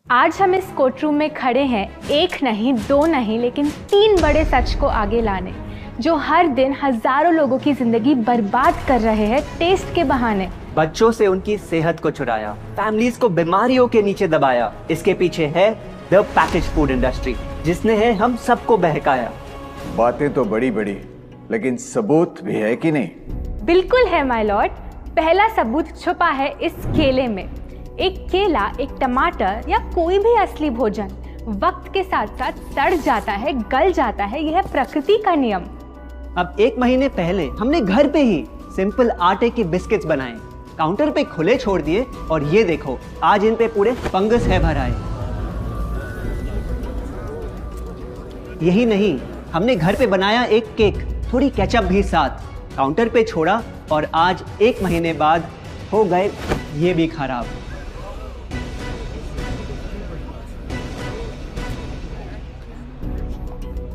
आज हम इस कोर्ट रूम में खड़े हैं, एक नहीं, दो नहीं, लेकिन 3 बड़े सच को आगे लाने, जो हर दिन हजारों लोगों की जिंदगी बर्बाद कर रहे हैं टेस्ट के बहाने। बच्चों से उनकी सेहत को चुराया, फैमिलीज को बीमारियों के नीचे दबाया। इसके पीछे है द पैकेज फूड इंडस्ट्री, जिसने है हम सबको बहकाया। बातें तो बड़ी बड़ी, लेकिन सबूत भी है कि नहीं? बिल्कुल है माय लॉर्ड। पहला सबूत छुपा है इस केले में। एक केला, एक टमाटर या कोई भी असली भोजन वक्त के साथ साथ सड़ जाता है, गल जाता है। यह प्रकृति का नियम। अब 1 महीने पहले हमने घर पे ही सिंपल आटे की बिस्किट्स बनाए, काउंटर पे खुले छोड़ दिए, और ये देखो आज इन पे पूरे फंगस है भराए। यही नहीं, हमने घर पे बनाया एक केक, थोड़ी केचप भी साथ, काउंटर पे छोड़ा, और आज 1 महीने बाद हो गए ये भी खराब।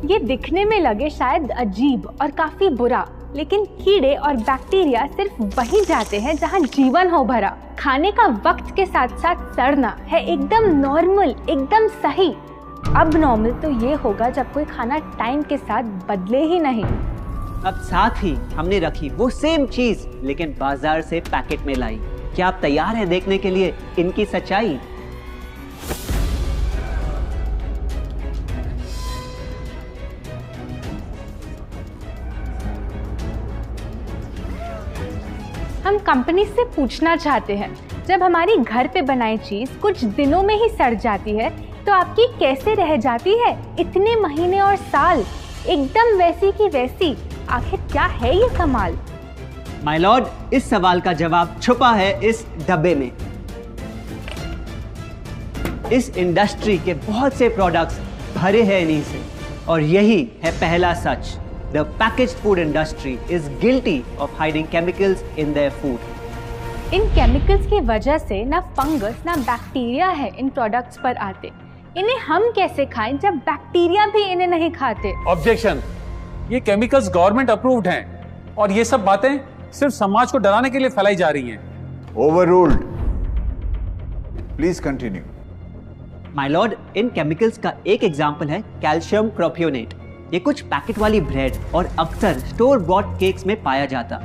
ये दिखने में लगे शायद अजीब और काफी बुरा, लेकिन कीड़े और बैक्टीरिया सिर्फ वहीं जाते हैं जहां जीवन हो भरा। खाने का वक्त के साथ साथ सड़ना है एकदम नॉर्मल, एकदम सही। अब नॉर्मल तो ये होगा जब कोई खाना टाइम के साथ बदले ही नहीं। अब साथ ही हमने रखी वो सेम चीज, लेकिन बाजार से पैकेट में लाई। क्या आप तैयार हैं देखने के लिए इनकी सच्चाई? हम कंपनी से पूछना चाहते हैं, जब हमारी घर पे बनाई चीज कुछ दिनों में ही सड़ जाती है, तो आपकी कैसे रह जाती है इतने महीने और साल एकदम वैसी की वैसी? आखिर क्या है ये कमाल? माय लॉर्ड, इस सवाल का जवाब छुपा है इस डब्बे में। इस इंडस्ट्री के बहुत से प्रोडक्ट्स भरे हैं इन्हीं से, और यही है पहला सच। The packaged food industry is guilty of hiding chemicals in their food. In chemicals की वजह से ना फंगस ना बैक्टीरिया है इन प्रोडक्ट्स पर आते। इन्हें हम कैसे खाएं जब बैक्टीरिया भी इन्हें नहीं खाते? ऑब्जेक्शन, ये केमिकल्स गवर्नमेंट अप्रूव्ड हैं, और ये सब बातें सिर्फ समाज को डराने के लिए फैलाई जा रही हैं। Overruled. Please continue. My Lord, in chemicals का एक एग्जांपल है कैल्शियम प्रोपियोनेट। ये कुछ पैकेट वाली ब्रेड और अक्सर स्टोर बॉट केक्स में पाया जाता।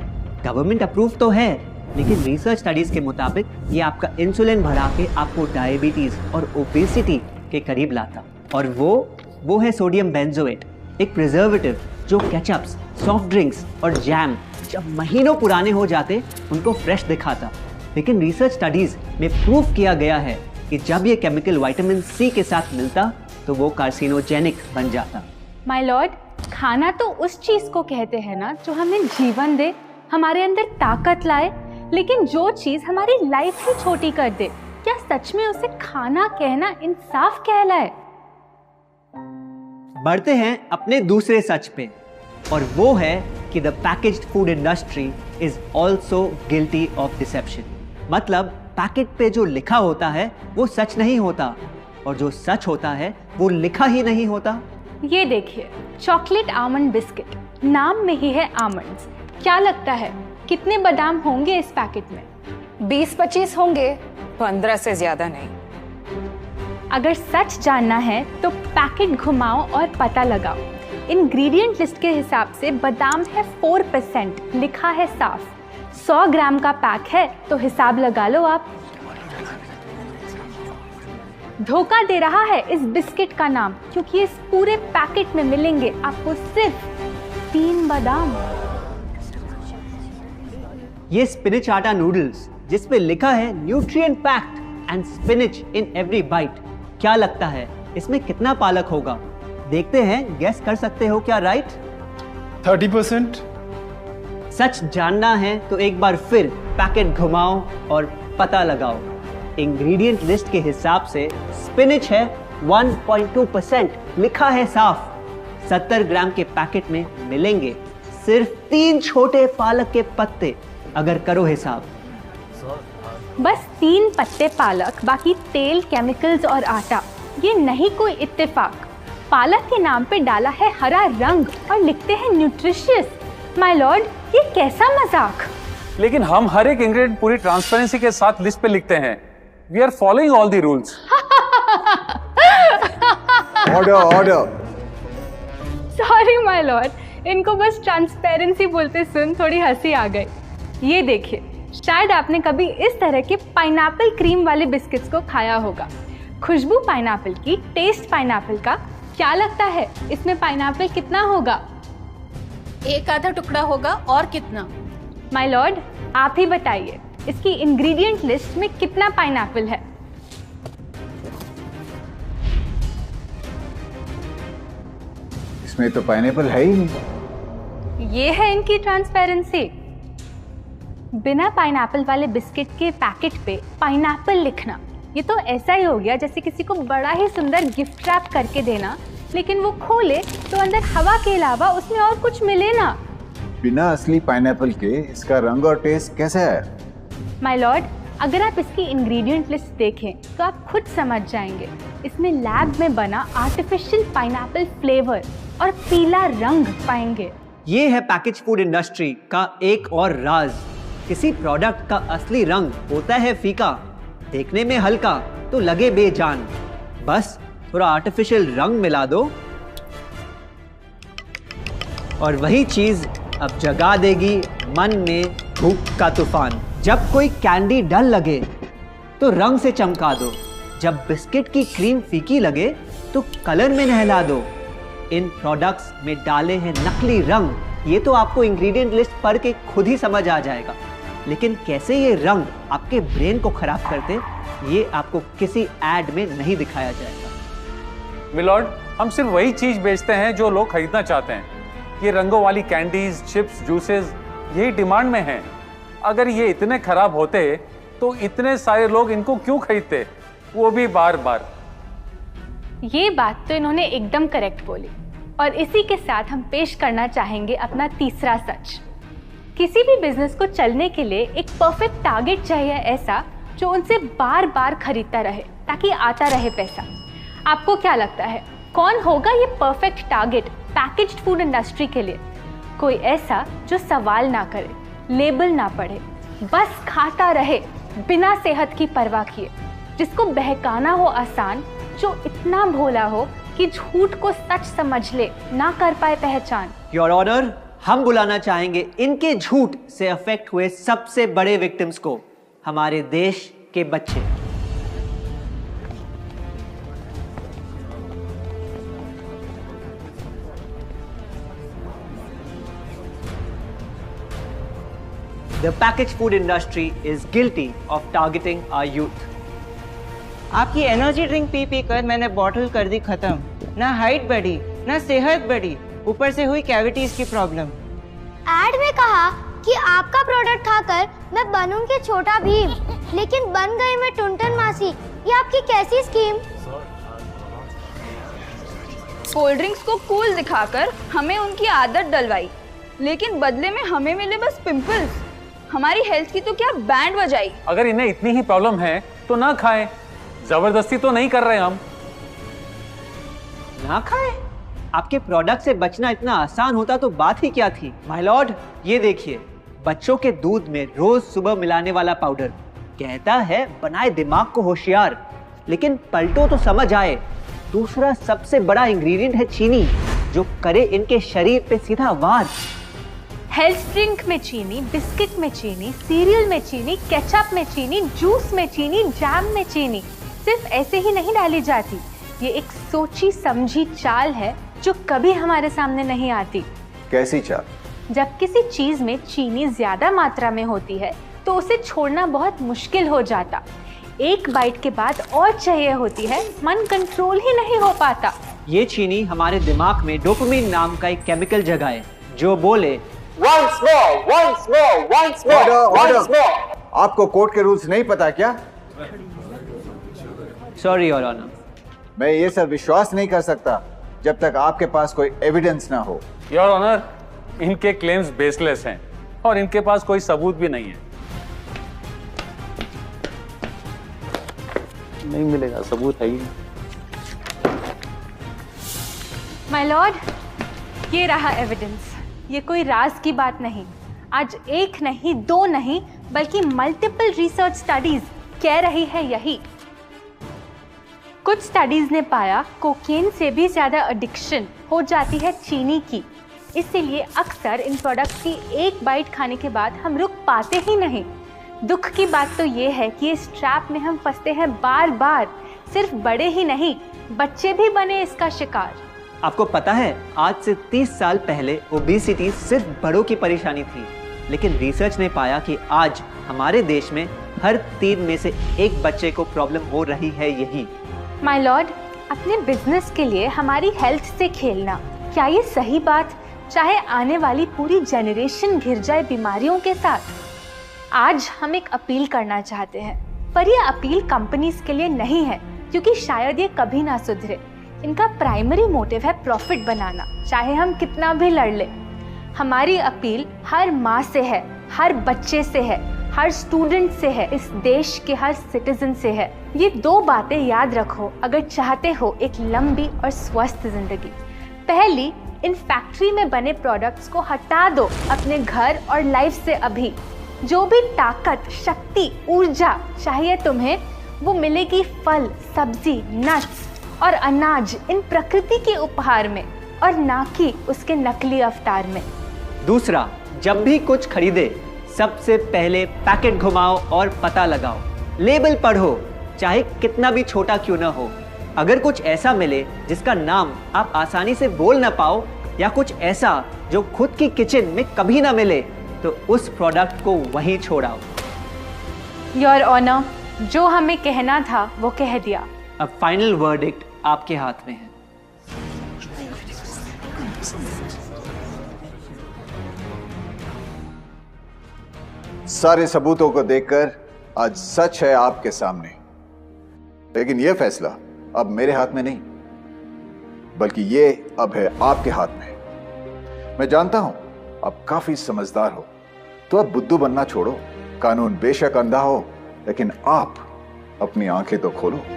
गवर्नमेंट अप्रूव तो है, लेकिन रिसर्च स्टडीज के मुताबिक ये आपका इंसुलिन बढ़ा के आपको डायबिटीज और ओबेसिटी के करीब लाता। और वो है सोडियम बेंजोएट, एक प्रिजर्वेटिव जो केचप्स, सॉफ्ट ड्रिंक्स और जैम जब महीनों पुराने हो जाते उनको फ्रेश दिखाता। लेकिन रिसर्च स्टडीज में प्रूव किया गया है कि जब ये केमिकल विटामिन सी के साथ मिलता तो वो कार्सिनोजेनिक बन जाता। माय लॉर्ड, खाना तो उस चीज को कहते हैं ना जो हमें जीवन दे, हमारे अंदर ताकत लाए, लेकिन जो चीज हमारी लाइफ ही छोटी कर दे, क्या सच में उसे खाना कहना इंसाफ कहलाए? बढ़ते हैं अपने दूसरे सच पे, और वो है कि the packaged food industry is also guilty of deception. मतलब पैकेट पे जो लिखा होता है वो सच नहीं होता, और जो सच होता है वो लिखा ही नहीं होता। ये देखिए, चॉकलेट आमंड बिस्किट, नाम में ही है आमंड्स। क्या लगता है कितने बादाम होंगे इस पैकेट में? 20-25 होंगे, 15 से ज्यादा नहीं। अगर सच जानना है तो पैकेट घुमाओ और पता लगाओ। इंग्रेडिएंट लिस्ट के हिसाब से बादाम है 4%, लिखा है साफ। 100 ग्राम का पैक है तो हिसाब लगा लो आप। धोखा दे रहा है इस बिस्किट का नाम, क्योंकि इस पूरे पैकेट में मिलेंगे आपको सिर्फ 3 बादाम। ये स्पिनच आटा नूडल्स, जिस पे लिखा है nutrient packed and spinach in every bite. क्या लगता है इसमें कितना पालक होगा? देखते हैं, गेस कर सकते हो क्या राइट? 30%। सच जानना है तो एक बार फिर पैकेट घुमाओ और पता लगाओ। इंग्रेडिएंट लिस्ट के हिसाब से स्पिनच है 1.2%, लिखा है साफ। 70 ग्राम के पैकेट में मिलेंगे सिर्फ 3 छोटे पालक के पत्ते। अगर करो हिसाब, बस 3 पत्ते पालक, बाकी तेल, केमिकल्स और आटा। ये नहीं कोई इत्तेफाक। पालक के नाम पे डाला है हरा रंग और लिखते हैं न्यूट्रिशियस। माय लॉर्ड, ये कैसा मजाक? लेकिन हम हर एक इंग्रेडिएंट पूरी ट्रांसपेरेंसी के साथ लिस्ट पे लिखते हैं। We are following all the rules. Order order. Sorry my Lord, इनको बस ट्रांसपेरेंसी बोलते सुन थोड़ी हंसी आ गई। ये देखिए, शायद आपने कभी इस तरह के पाइनएप्पल क्रीम वाले बिस्किट्स को खाया होगा। खुशबू पाइनएप्पल की, टेस्ट पाइनएप्पल का। क्या लगता है इसमें पाइनएप्पल कितना होगा? एक आधा टुकड़ा होगा, और कितना? माय लॉर्ड, आप ही बताइए, इसकी इंग्रेडिएंट लिस्ट में कितना पाइनएप्पल है? इसमें तो पाइनएप्पल है ही नहीं। ये है इनकी ट्रांसपेरेंसी। बिना पाइनएप्पल वाले बिस्किट के पैकेट पे पाइनएप्पल लिखना, ये तो ऐसा ही हो गया जैसे किसी को बड़ा ही सुंदर गिफ्ट रैप करके देना, लेकिन वो खोले तो अंदर हवा के अलावा उसमें और कुछ मिले ना। बिना असली पाइनएप्पल के इसका रंग और टेस्ट कैसा है? माय लॉर्ड, अगर आप इसकी इंग्रेडिएंट लिस्ट देखें तो आप खुद समझ जाएंगे। इसमें लैब में बना आर्टिफिशियल पाइनएप्पल फ्लेवर और पीला रंग पाएंगे। ये है पैकेज फूड इंडस्ट्री का एक और राज। किसी प्रोडक्ट का असली रंग होता है फीका, देखने में हल्का तो लगे बेजान। बस थोड़ा आर्टिफिशियल रंग मिला दो और वही चीज अब जगा देगी मन में भूख का तूफान। जब कोई कैंडी डल लगे तो रंग से चमका दो, जब बिस्किट की क्रीम फीकी लगे तो कलर में नहला दो। इन प्रोडक्ट्स में डाले हैं नकली रंग। ये तो आपको इंग्रेडिएंट लिस्ट पढ़ के खुद ही समझ आ जाएगा, लेकिन कैसे ये रंग आपके ब्रेन को खराब करते, ये आपको किसी एड में नहीं दिखाया जाएगा। मिलॉर्ड, हम सिर्फ वही चीज बेचते हैं जो लोग खरीदना चाहते हैं। ये रंगों वाली कैंडीज, चिप्स, जूसेस यही डिमांड में हैं। अगर ये इतने खराब होते तो इतने सारे लोग इनको क्यों खरीदते, वो भी बार बार। ये बात तो इन्होंने एकदम करेक्ट बोली, और इसी के साथ हम पेश करना चाहेंगे अपना तीसरा सच। किसी भी बिजनेस को चलने के लिए एक परफेक्ट टारगेट चाहिए, ऐसा जो उनसे बार बार खरीदता रहे ताकि आता रहे पैसा। आपको क्या लगता है कौन होगा ये perfect target packaged food industry के लिए? कोई ऐसा जो सवाल ना करे, लेबल ना पढ़े, बस खाता रहे बिना सेहत की परवाह किए, जिसको बहकाना हो आसान, जो इतना भोला हो कि झूठ को सच समझ ले, ना कर पाए पहचान। योर ऑनर, हम बुलाना चाहेंगे इनके झूठ से अफेक्ट हुए सबसे बड़े विक्टिम्स को, हमारे देश के बच्चे। The packaged food industry is guilty of targeting our youth. आपकी एनर्जी ड्रिंक पी पी कर मैंने बॉटल कर दी खत्म। ना हाइट बढ़ी, ना सेहत बढ़ी, ऊपर से हुई कैविटीज की प्रॉब्लम। एड में कहा कि आपका प्रोडक्ट खाकर मैं बनूंगी छोटा भीम, लेकिन बन गई मैं टुनटन मासी। ये आपकी कैसी स्कीम? कोल्ड ड्रिंक्स को कूल दिखाकर हमें उनकी आदत डलवाई, लेकिन बदले में हमें मिले बस पिंपल्स। हमारी हेल्थ की तो क्या बैंड बजाई। अगर इन्हें इतनी ही प्रॉब्लम है तो ना खाएं, जबरदस्ती तो नहीं कर रहे हम। ना खाएं? आपके प्रोडक्ट से बचना इतना आसान होता तो बात ही क्या थी। माय लॉर्ड, ये देखिए, बच्चों के दूध में रोज सुबह मिलाने वाला पाउडर कहता है बनाए दिमाग को होशियार, लेकिन पलटो तो समझ आए। दूसरा सबसे बड़ा इंग्रेडिएंट है चीनी, जो करे इनके शरीर पे सीधा वार। हेल्थ ड्रिंक में चीनी, बिस्किट में चीनी, सीरियल में चीनी, केचप में चीनी, जूस में चीनी, जैम में चीनी सिर्फ ऐसे ही नहीं डाली जाती। ये एक सोची समझी चाल है जो कभी हमारे सामने नहीं आती। कैसी चाल? जब किसी चीज में चीनी ज्यादा मात्रा में होती है तो उसे छोड़ना बहुत मुश्किल हो जाता। एक बाइट के बाद और चाहिए होती है, मन कंट्रोल ही नहीं हो पाता। ये चीनी हमारे दिमाग में डोपामिन नाम का एक केमिकल जगाए, जो बोले once more, ऑर्डर। आपको कोर्ट के रूल्स नहीं पता क्या? Sorry your honour. मैं ये सब विश्वास नहीं कर सकता जब तक आपके पास कोई एविडेंस ना हो। योर ऑनर, इनके क्लेम्स बेसलेस हैं और इनके पास कोई सबूत भी नहीं है। नहीं मिलेगा, सबूत है ही। माय लॉर्ड, ये रहा एविडेंस। ये कोई राज की बात नहीं। आज एक नहीं, दो नहीं, बल्कि मल्टीपल रिसर्च स्टडीज कह रही है यही। कुछ स्टडीज ने पाया कोकेन से भी ज़्यादा एडिक्शन हो जाती है चीनी की। इसीलिए अक्सर इन प्रोडक्ट्स की एक बाइट खाने के बाद हम रुक पाते ही नहीं। दुख की बात तो ये है कि इस ट्रैप में हम फंसते हैं बार बार। सिर्फ बड़े ही नहीं, बच्चे भी बने इसका शिकार। आपको पता है, आज से 30 साल पहले ओबेसिटी सिर्फ बड़ों की परेशानी थी, लेकिन रिसर्च ने पाया कि आज हमारे देश में हर 3 में से 1 बच्चे को प्रॉब्लम हो रही है यही। माय लॉर्ड, अपने बिजनेस के लिए हमारी हेल्थ से खेलना, क्या ये सही बात? चाहे आने वाली पूरी जनरेशन घिर जाए बीमारियों के साथ। आज हम एक अपील करना चाहते हैं, पर यह अपील कंपनीज के लिए नहीं है, क्योंकि शायद ये कभी ना सुधरे। इनका प्राइमरी मोटिव है प्रॉफिट बनाना, चाहे हम कितना भी लड़ लें। हमारी अपील हर माँ से है, हर बच्चे से है, हर स्टूडेंट से है, इस देश के हर सिटीजन से है। ये 2 बातें याद रखो अगर चाहते हो एक लंबी और स्वस्थ जिंदगी। पहली, इन फैक्ट्री में बने प्रोडक्ट्स को हटा दो अपने घर और लाइफ से अभी। जो भी ताकत, शक्ति, ऊर्जा चाहिए तुम्हें, वो मिलेगी फल, सब्जी, नट्स और अनाज इन प्रकृति के उपहार में, और ना कि उसके नकली अवतार में। दूसरा, जब भी कुछ खरीदे सबसे पहले पैकेट घुमाओ और पता लगाओ, लेबल पढ़ो, चाहे कितना भी छोटा क्यों ना हो। अगर कुछ ऐसा मिले जिसका नाम आप आसानी से बोल ना पाओ, या कुछ ऐसा जो खुद की किचन में कभी ना मिले, तो उस प्रोडक्ट को वहीं छोड़ाओ। योर ऑनर, जो हमें कहना था वो कह दिया। अब फाइनल वर्डिक्ट आपके हाथ में है। सारे सबूतों को देखकर आज सच है आपके सामने, लेकिन यह फैसला अब मेरे हाथ में नहीं, बल्कि ये अब है आपके हाथ में। मैं जानता हूं आप काफी समझदार हो, तो अब बुद्धू बनना छोड़ो। कानून बेशक अंधा हो, लेकिन आप अपनी आंखें तो खोलो।